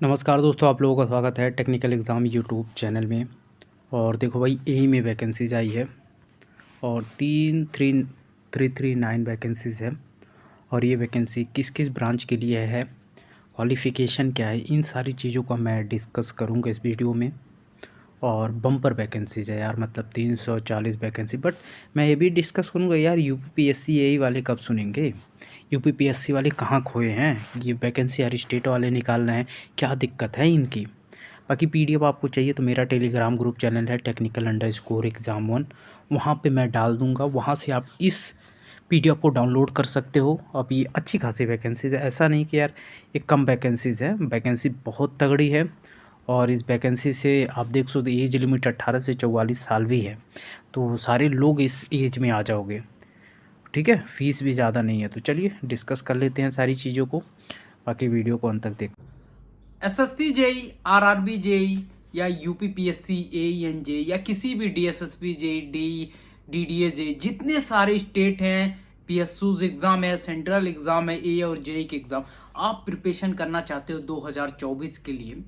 नमस्कार दोस्तों, आप लोगों का स्वागत है टेक्निकल एग्ज़ाम यूट्यूब चैनल में। और देखो भाई, एई में वैकेंसीज़ आई है और 339 वैकेंसीज़ है। और ये वैकेंसी किस किस ब्रांच के लिए है, क्वालिफ़िकेशन क्या है, इन सारी चीज़ों को मैं डिस्कस करूँगा इस वीडियो में। और बम्पर वैकेंसीज़ है यार, मतलब 340 वैकेंसी। बट मैं ये भी डिस्कस करूँगा यार, यूपीपीएससी एई वाले कब सुनेंगे? यूपीपीएससी वाले कहाँ खोए हैं? ये वैकेंसी यार स्टेट वाले निकाल रहे हैं, क्या दिक्कत है इनकी? बाकी पीडीएफ आपको चाहिए तो मेरा टेलीग्राम ग्रुप चैनल है technical_exam1, वहाँ पे मैं डाल दूँगा। वहाँ से आप इस पीडीएफ को डाउनलोड कर सकते हो। अब ये अच्छी खासी वैकेंसीज़ है, ऐसा नहीं कि यार ये कम वैकेंसीज़ है, वैकेंसी बहुत तगड़ी है। और इस वैकेंसी से आप देख सकते एज लिमिट 18 से 44 साल भी है, तो सारे लोग इस एज में आ जाओगे। ठीक है, फीस भी ज़्यादा नहीं है। तो चलिए डिस्कस कर लेते हैं सारी चीज़ों को, बाकी वीडियो को अंत तक देख। एसएससी जेई, आरआरबी जेई या यूपीपीएससी एईएन या किसी भी डीएसएसपी जेई, डीडीए जेई, जितने सारे स्टेट हैं, पीएसयूज एग्जाम है, सेंट्रल एग्जाम है, ए और जेई के एग्जाम आप प्रिपरेशन करना चाहते हो 2024 के लिए,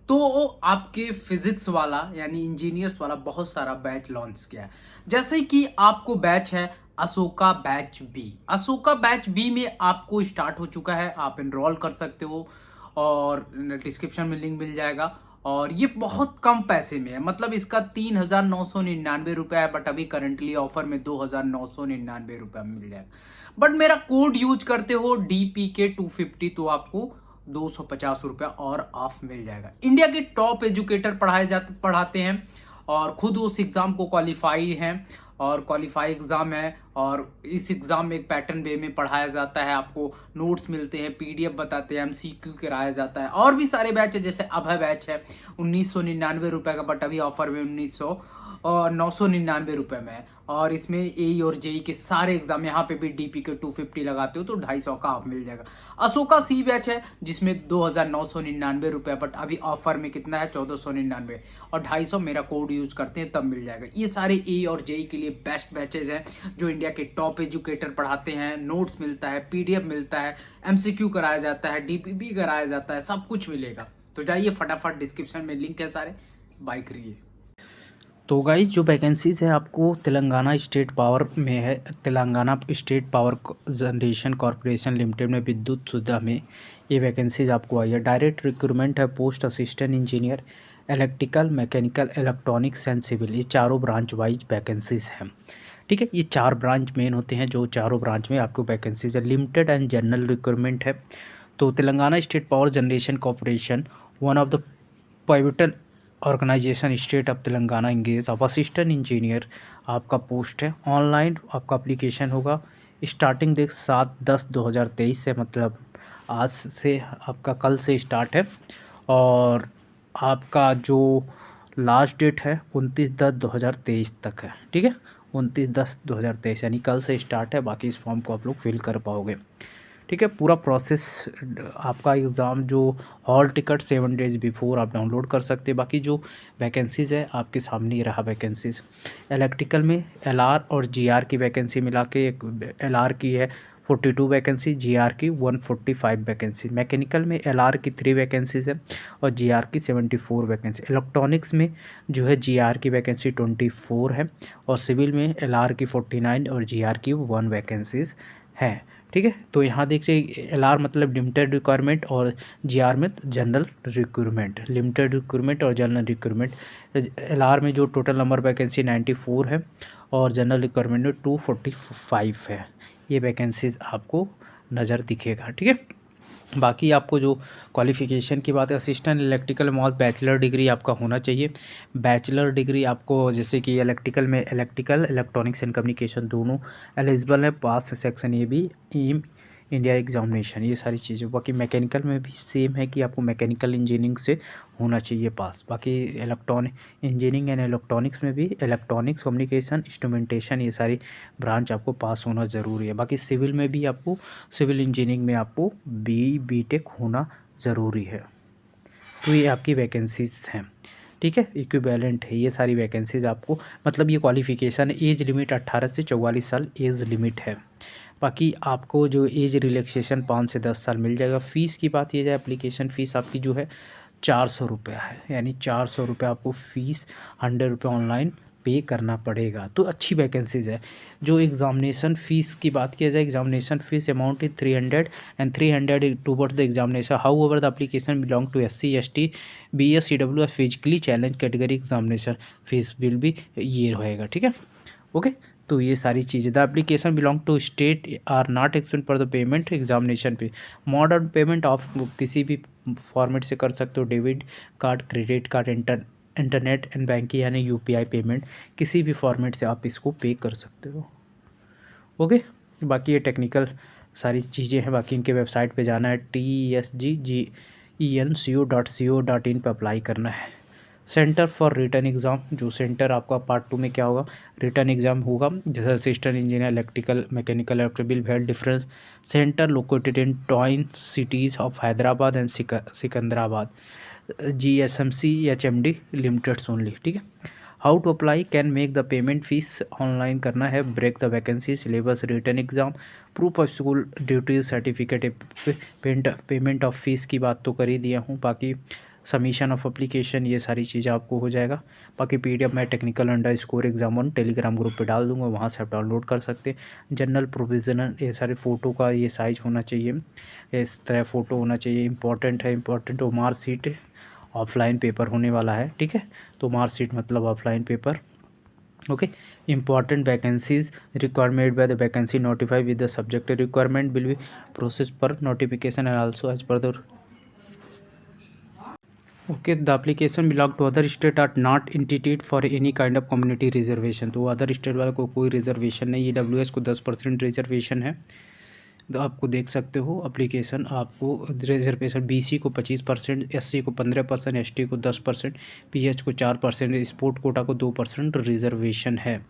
तो आपके फिजिक्स वाला यानी इंजीनियर्स वाला बहुत सारा बैच लॉन्च किया है। जैसे कि आपको बैच है Ashoka batch B. Ashoka batch B में आपको स्टार्ट हो चुका है, आप एनरोल कर सकते हो और डिस्क्रिप्शन में लिंक मिल जाएगा। और ये बहुत कम पैसे में है, मतलब इसका 3,999 है, बट अभी करंटली ऑफर में 2,999 रुपये में मिल जाएगा। बट मेरा कोड यूज करते हो DPK250 तो आपको 250 रुपया और ऑफ मिल जाएगा। इंडिया के टॉप एजुकेटर पढ़ाते हैं और खुद उस एग्जाम को क्वालिफाई हैं और क्वालिफाई एग्जाम है। और इस एग्जाम में एक पैटर्न वे में पढ़ाया जाता है, आपको नोट्स मिलते हैं, पीडीएफ बताते हैं, एमसीक्यू कराया जाता है। और भी सारे बैच है, जैसे अभय बैच है 1999 रुपए का, बट अभी ऑफर में 999 रुपए में है। और इसमें ए और जेई के सारे एग्जाम, यहाँ पे भी DPK250 लगाते हो तो 250 का ऑफ मिल जाएगा। अशोका सी बैच है जिसमें 2,999 रुपए, बट अभी ऑफर में कितना है 1,499, और 250 मेरा कोड यूज करते हैं तब मिल जाएगा। ये सारे ए और जेई के लिए बेस्ट बैचेज हैं जो इंडिया के टॉप एजुकेटर पढ़ाते हैं। नोट्स मिलता है, पीडीएफ मिलता है, एमसीक्यू कराया जाता है, डीपीपी कराया जाता है, सब कुछ मिलेगा। तो जाइए फटाफट, डिस्क्रिप्शन में लिंक है सारे, बाय करिए। तो गाइस, जो वैकेंसीज़ है आपको तेलंगाना स्टेट पावर में है, Telangana state power generation corporation limited में विद्युत सुविधा में ये वैकेंसीज़ आपको आई है। डायरेक्ट रिक्रूटमेंट है, post assistant engineer, electrical, mechanical, electronics and civil, ये चारों ब्रांच वाइज वैकेंसीज़ हैं। ठीक है, ये 4 ब्रांच मेन होते हैं, जो चारों ब्रांच में आपको वैकेंसीज है। लिमिटेड एंड जनरल रिक्रूटमेंट है। तो Telangana state power generation corporation, one of the pivotal organisation state of Telangana engage अब असिस्टेंट इंजीनियर आपका पोस्ट है। ऑनलाइन आपका अप्लीकेशन होगा। स्टार्टिंग डेट 7/10/2023 से, मतलब आज से, आपका कल से स्टार्ट है। और आपका जो लास्ट डेट है 29/10/2023 तक है। ठीक है, 29/10/2023 यानी कल से स्टार्ट है। बाकी इस फॉर्म को आप लोग फिल कर पाओगे। ठीक है, पूरा प्रोसेस आपका एग्ज़ाम जो हॉल टिकट 7 डेज़ बिफोर आप डाउनलोड कर सकते हैं। बाकी जो वैकेंसीज़ है आपके सामने ही रहा वैकेंसीज़। इलेक्ट्रिकल में एलआर और जीआर की वैकेंसी मिला के, एक एलआर की है 42 वैकेंसी, जीआर की 145 वैकेंसी। मैकेनिकल में एलआर की 3 वैकेंसीज़ है और जीआर की 74 वैकेंसी। इलेक्ट्रॉनिक्स में जो है जीआर की वैकेंसी 24 है और सिविल में एलआर की 49 और जीआर की 1 वैकेंसीज़ है। ठीक है, तो यहाँ देखिए एलआर मतलब लिमिटेड रिक्वायरमेंट और जीआर में जनरल रिक्रूटमेंट। लिमिटेड रिक्रूटमेंट और जनरल रिक्रूटमेंट, एलआर में जो टोटल नंबर वैकेंसी 94 है और जनरल रिक्वायरमेंट में 245 है। ये वैकेंसीज आपको नज़र दिखेगा। ठीक है, बाकी आपको जो क्वालिफ़िकेशन की बात है, असिस्टेंट इलेक्ट्रिकल में बैचलर डिग्री आपका होना चाहिए। बैचलर डिग्री आपको, जैसे कि इलेक्ट्रिकल में इलेक्ट्रिकल, इलेक्ट्रॉनिक्स एंड कम्युनिकेशन दोनों एलिजिबल है, pass section A B M India examination, ये सारी चीज़ें। बाकी मैकेनिकल में भी सेम है कि आपको मैकेनिकल इंजीनियरिंग से होना चाहिए पास। बाकी इलेक्ट्रॉनिक इंजीनियरिंग एंड इलेक्ट्रॉनिक्स में भी इलेक्ट्रॉनिक्स, कम्युनिकेशन, इंस्ट्रूमेंटेशन, ये सारी ब्रांच आपको पास होना ज़रूरी है। बाकी सिविल में भी आपको, सिविल इंजीनियरिंग में आपको बीटेक होना ज़रूरी है। तो ये आपकी वैकेंसीज हैं। ठीक है, इक्विवेलेंट है ये सारी वैकेंसीज आपको, मतलब ये क्वालिफ़िकेशन। एज लिमिट 18 से 44 साल एज लिमिट है। बाकी आपको जो एज रिलैक्सेशन 5 से 10 साल मिल जाएगा। फ़ीस की बात की जाए, एप्लीकेशन फ़ीस आपकी जो है 400 रुपया है, यानी 400 रुपये आपको फ़ीस 100 रुपये ऑनलाइन पे करना पड़ेगा। तो अच्छी वैकेंसीज़ है। जो एग्ज़ामिनेशन फ़ीस की बात किया जाए, examination fees amount is 300 and 300 towards the examination. However the application belong to SC ST BS CW physically challenge category examination fees will भी ये रहेगा, ठीक है। ओके, तो ये सारी चीज़ें। The application belong to state are not expand for the payment examination पे। मॉडर्न पेमेंट ऑफ किसी भी फॉर्मेट से कर सकते हो, debit card, credit card, internet and banking यानी UPI पेमेंट, किसी भी फॉर्मेट से आप इसको पे कर सकते हो। ओके, बाकी ये टेक्निकल सारी चीज़ें हैं। बाकी इनके वेबसाइट पे जाना है, TESGGENCO.co.in पे अप्लाई करना है। सेंटर फॉर रिटर्न एग्ज़ाम, जो सेंटर आपका पार्ट 2 में क्या होगा, रिटर्न एग्ज़ाम होगा, जैसे assistant engineer electrical mechanical electrical well difference centre located in twin cities of Hyderabad and Secunderabad, GSMC HMD limiteds only, ठीक है। How to apply, can make the payment fees online करना है, break the vacancy, syllabus, return exam, proof of school duties certificate, payment of fees की बात तो कर ही दिया हूँ। बाकी सबमिशन ऑफ एप्लीकेशन, ये सारी चीज़ें आपको हो जाएगा। बाकी PDF मैं technical_exam1 टेलीग्राम ग्रुप पे डाल दूंगा, वहाँ से आप डाउनलोड कर सकते हैं। जनरल प्रोविजनल, ये सारे फ़ोटो का ये साइज़ होना चाहिए, इस तरह फ़ोटो होना चाहिए। इंपॉर्टेंट है, इंपॉर्टेंट हो मार्कशीट, ऑफलाइन पेपर होने वाला है, ठीक है। तो मार्कशीट मतलब offline paper. Okay, important vacancies requirement by the vacancy notify with the subject requirement will be process per notification and also as per the okay. The application belong to other state are not entitled for any kind of community reservation. तो other state वाले को कोई reservation नहीं, EWS को 10% reservation है। तो आपको देख सकते हो एप्लीकेशन, आपको रिजर्वेशन BC को 25%, SC को 15%, ST को 10%, PH को 4%, स्पोर्ट कोटा को 2% रिजर्वेशन है।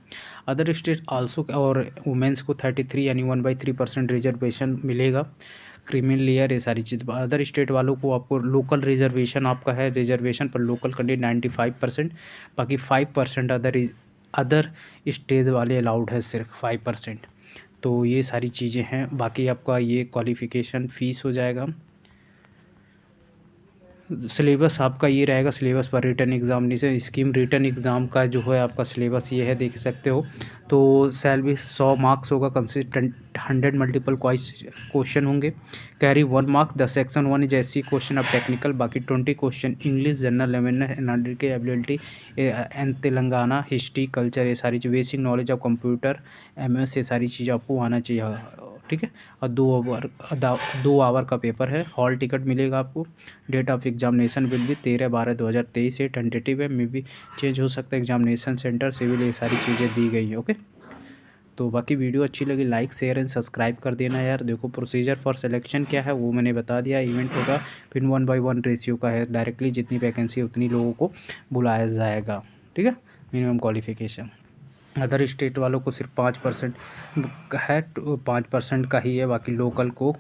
अदर स्टेट आल्सो, और वुमेंस को 33 यानी 1/3% रिजर्वेशन मिलेगा। क्रिमिनल लेयर, ये सारी चीज़। अदर स्टेट वालों को आपको लोकल रिजर्वेशन आपका है, रिजर्वेशन पर लोकल कैंडिडेट 95%, बाकी 5% अदर स्टेज वाले अलाउड है, सिर्फ 5%। तो ये सारी चीज़ें हैं। बाकी आपका ये क्वालिफ़िकेशन फ़ीस हो जाएगा। सिलेबस आपका ये रहेगा, सिलेबस पर return examination scheme, written exam का जो है आपका सिलेबस ये है, देख सकते हो। तो सेल भी 100 मार्क्स होगा, कंसिस्टेंट 100 मल्टीपल क्वेश्चन होंगे, carry 1 mark. The section 1 is SC question of technical, बाकी 20 question English, general awareness, analytical ability and Telangana history culture, ये सारी चीज़, basic knowledge of computer MS, ये सारी चीज़ आपको आना चाहिए, ठीक है। और 2 आवर का पेपर है। हॉल टिकट मिलेगा आपको। डेट ऑफ एग्जामिनेशन विल भी 13/12/2023 से टेंटेटिव है, मे भी चेंज हो सकता है। एग्जामिनेशन सेंटर सिविल, ये सारी चीज़ें दी गई है। ओके, तो बाकी वीडियो अच्छी लगी लाइक शेयर एंड सब्सक्राइब कर देना यार। देखो प्रोसीजर फॉर सिलेक्शन क्या है वो मैंने बता दिया। इवेंट होगा, फिर 1/1 रेशियो का है, डायरेक्टली जितनी वैकेंसी उतनी लोगों को बुलाया जाएगा, ठीक है। मिनिमम क्वालिफिकेशन अदर स्टेट वालों को सिर्फ 5% है, 5% का ही है, बाकी लोकल को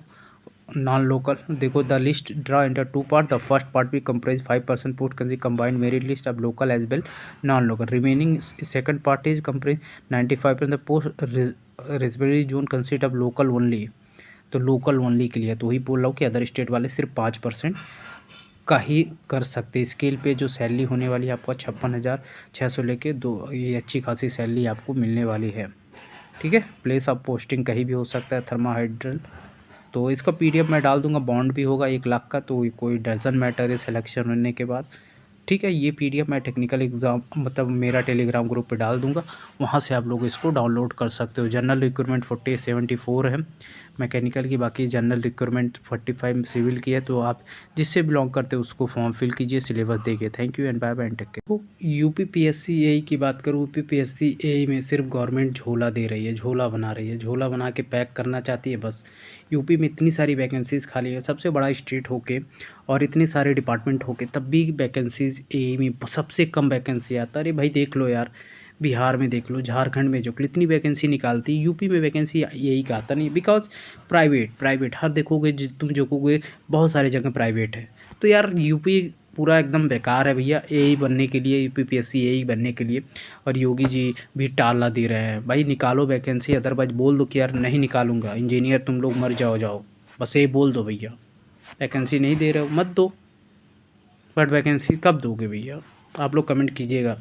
नॉन लोकल। देखो the list draw into 2 part, the first part भी कंप्राइज 5% पोस्ट कंसी combined merit list of local as well non local, remaining second part is comprise 95% post reservation zone consist of local only. तो local only के लिए तो वही बोल रहा हूँ कि अदर स्टेट वाले सिर्फ 5% का ही कर सकते। स्केल पे जो सैलरी होने वाली है आपका 56,600 लेके दो, ये अच्छी खासी सैलरी आपको मिलने वाली है, ठीक है। प्लेस ऑफ पोस्टिंग कहीं भी हो सकता है, थर्माहाइड्रल। तो इसका PDF मैं डाल दूंगा, बॉन्ड भी होगा 1 लाख का, तो कोई डजन मैटर है सिलेक्शन होने के बाद, ठीक है। ये PDF मैं टेक्निकल एग्ज़ाम मतलब मेरा टेलीग्राम ग्रुप पे डाल दूंगा, वहाँ से आप लोग इसको डाउनलोड कर सकते हो। जनरल रिक्वायरमेंट 74 है मैकेनिकल की, बाकी जनरल रिक्वायरमेंट 45 सिविल की है। तो आप जिससे बिलोंग करते हो उसको फॉर्म फिल कीजिए, सिलेबस देखिए। Thank you and bye bye and take care. तो UPPSC AE की बात करूँ, UPPSC AE में सिर्फ गवर्नमेंट झोला दे रही है, झोला बना रही है, झोला बना के पैक करना चाहती है बस। यूपी में इतनी सारी वैकेंसीज़ खाली है, सबसे बड़ा स्टेट होके और इतने सारे डिपार्टमेंट होके तब भी वैकेंसीज़ AE में सबसे कम वैकेंसी आता है। अरे भाई देख लो यार, बिहार में देख लो, झारखंड में जो इतनी वैकेंसी निकालती है, यूपी में वैकेंसी यही का आता नहीं, बिकॉज प्राइवेट हर देखोगे तुम देखोगे बहुत सारी जगह प्राइवेट है। तो यार यूपी पूरा एकदम बेकार है भैया एई बनने के लिए, यूपीपीएससी एई बनने के लिए। और योगी जी भी टाला दे रहे हैं। भाई निकालो वैकेंसी, अदरवाइज बोल दो कि यार नहीं निकालूंगा, इंजीनियर तुम लोग मर जाओ, बस ये बोल दो भैया। वैकेंसी नहीं दे रहे हो मत दो, बट वैकेंसी कब दोगे भैया, आप लोग कमेंट कीजिएगा।